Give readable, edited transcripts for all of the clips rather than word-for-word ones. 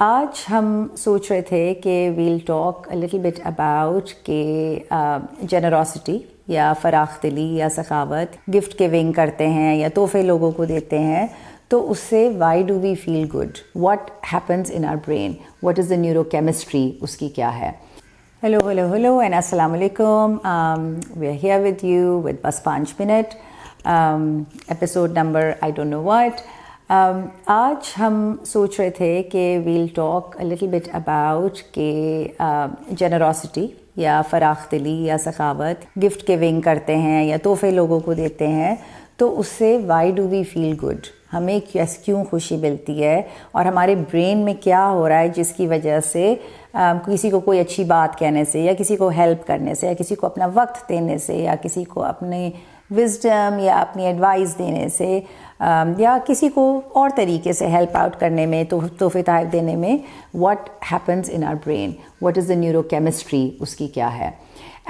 आज हम सोच रहे थे कि we'll talk a little bit about के जेनरोसिटी या फराख दिली या सखावत, गिफ्ट गिविंग करते हैं या तोहफे लोगों को देते हैं, तो उससे why do we feel good, what happens in our brain, what is the neurochemistry, उसकी क्या है. Hello and Assalamu alaikum. We are here with you with Bas 5 Minute, episode number I don't know what. आज हम सोच रहे थे कि we'll talk a little bit about के generosity या फराख दिली या सखावत, गिफ्ट गिविंग करते हैं या तोहफे लोगों को देते हैं, तो उससे why do we feel good, हमें क्यों खुशी मिलती है और हमारे ब्रेन में क्या हो रहा है जिसकी वजह से किसी को कोई अच्छी बात कहने से या किसी को हेल्प करने से या किसी को अपना वक्त देने से या किसी को अपने विजडम या अपनी एडवाइस देने से या किसी को और तरीके से हेल्प आउट करने में, तोहफे तोहफ़ देने में, what happens in our brain, what is the neurochemistry, उसकी क्या है.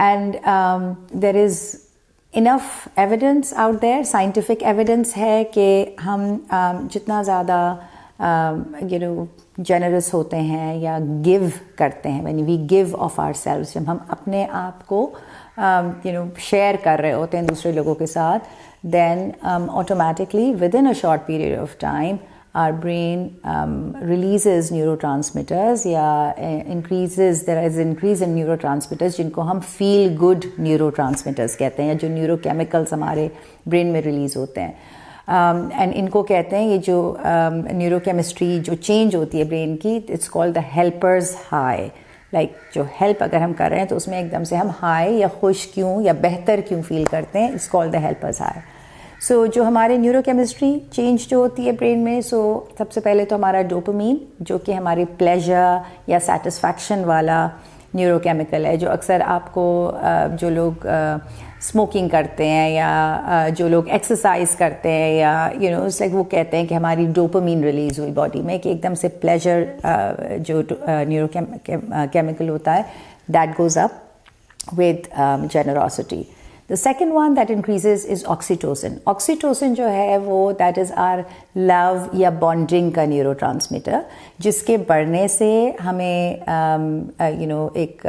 And there is enough evidence out there, scientific evidence है कि हम जितना ज़्यादा जेनरस होते हैं या गिव करते हैं, when we give of ourselves, जब हम अपने आप को शेयर कर रहे होते हैं दूसरे लोगों के साथ, then automatically within a short period of time our brain releases neurotransmitters या there is increase in neurotransmitters जिनको हम feel good neurotransmitters कहते हैं, या जो neurochemicals हमारे brain में release होते हैं. एंड इनको कहते हैं, ये जो न्यूरोकेमिस्ट्री जो चेंज होती है ब्रेन की, it's called the helpers high. Like जो हेल्प अगर हम कर रहे हैं तो उसमें एकदम से हम हाई या खुश क्यों या बेहतर क्यों फील करते हैं, it's called the helpers high. So जो हमारे न्यूरोकेमिस्ट्री चेंज जो होती है ब्रेन में, सो सबसे पहले तो हमारा डोपामीन, जो कि हमारी प्लेजर या सेटिस्फैक्शन वाला न्यूरोकेमिकल है, जो अक्सर आपको जो लोग स्मोकिंग करते हैं या जो लोग एक्सरसाइज करते हैं या इट्स लाइक वो कहते हैं कि हमारी डोपामीन रिलीज हुई बॉडी में, कि एकदम से प्लेजर जो न्यूरोकेमिकल होता है, that goes up with generosity. The second one that increases is oxytocin. Oxytocin जो है वो that is our love या bonding का neurotransmitter, जिसके बढ़ने से हमें एक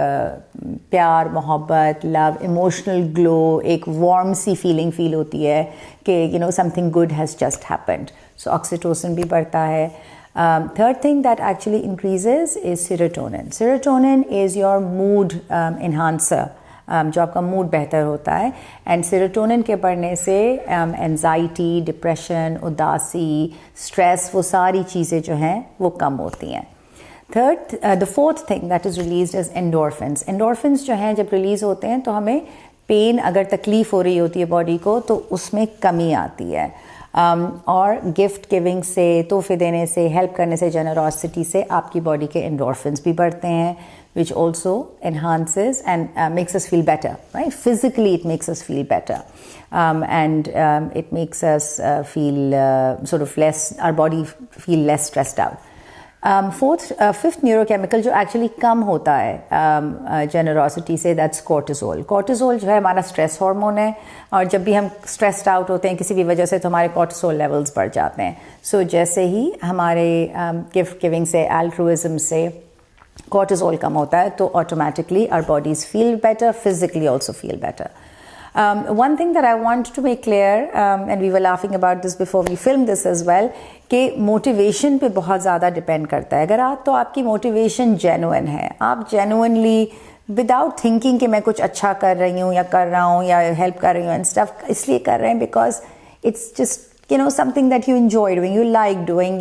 प्यार, मोहब्बत, लव, इमोशनल ग्लो, एक वार्म सी फीलिंग फील होती है कि something good has just happened. So oxytocin भी बढ़ता है. Third thing that actually increases is serotonin. Serotonin is your mood enhancer. जो आपका मूड बेहतर होता है, एंड सेरोटोनिन के बढ़ने से एंजाइटी, डिप्रेशन, उदासी, स्ट्रेस, वो सारी चीज़ें जो हैं वो कम होती हैं. The fourth thing that is released is endorphins. Endorphins जो हैं जब रिलीज़ होते हैं तो हमें पेन, अगर तकलीफ़ हो रही होती है बॉडी को, तो उसमें कमी आती है. और गिफ्ट गिविंग से, तोहफे देने से, हेल्प करने से, जेनरोसिटी से आपकी बॉडी के एंडोर्फिन्स भी बढ़ते हैं, which also enhances and makes us feel better, right? Physically it makes us feel better, and it makes us feel sort of less, our body feel less stressed out. Fifth neurochemical जो actually कम होता है generosity से, that's cortisol. Cortisol जो है हमारा stress hormone है, और जब भी हम stressed out होते हैं किसी भी वजह से तो हमारे cortisol levels बढ़ जाते हैं. So जैसे ही हमारे gift giving से, altruism से cortisol कम होता है, तो automatically our bodies feel better, physically also feel better. One thing that I want to make clear, and we were laughing about this before we filmed this as well, कि motivation पे बहुत ज़्यादा depend करता है. अगर तो आपकी motivation genuine है, आप genuinely without thinking कि मैं कुछ अच्छा कर रही हूँ या कर रहा हूँ या help कर रही हूँ and stuff, इसलिए कर रहे हैं because it's just something that you enjoy doing, you like doing,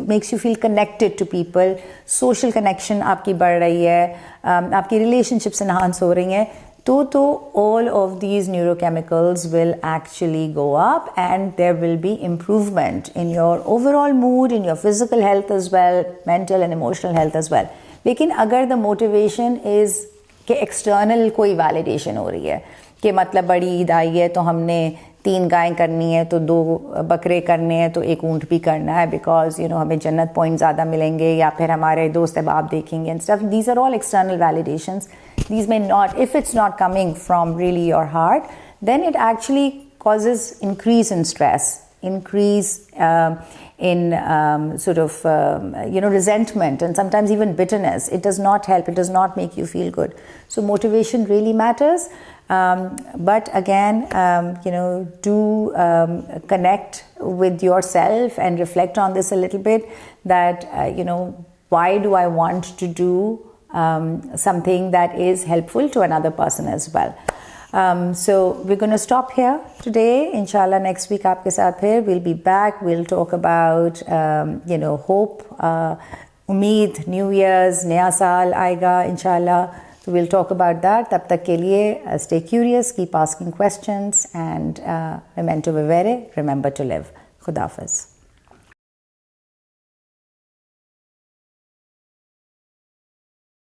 makes you feel connected to people, social connection आपकी बढ़ रही है, आपकी relationships enhance हो रही हैं, तो all of these neurochemicals will actually go up and there will be improvement in your overall mood, in your physical health as well, mental and emotional health as well. लेकिन अगर the motivation is कि external कोई validation हो रही है, कि मतलब बड़ी ईद आई है तो हमने 3 गायें करनी है, तो 2 बकरे करने हैं, तो 1 ऊँट भी करना है, बिकॉज हमें जन्नत पॉइंट ज़्यादा मिलेंगे, या फिर हमारे दोस्त अहबाब देखेंगे and stuff. These are all external validations. These may not, if it's not coming from really your heart, then it actually causes increase in stress, increase in resentment and sometimes even bitterness. It does not help. It does not make you feel good. So motivation really matters. But again, do connect with yourself and reflect on this a little bit, that, why do I want to do something that is helpful to another person as well. So we're going to stop here today. Inshallah, next week आपके साथ फिर we'll be back. We'll talk about hope, उम्मीद, New Year's, नया साल आएगा inshallah. So we'll talk about that. तब तक के लिए stay curious, keep asking questions, and memento vivere, remember to live. Khuda Hafiz.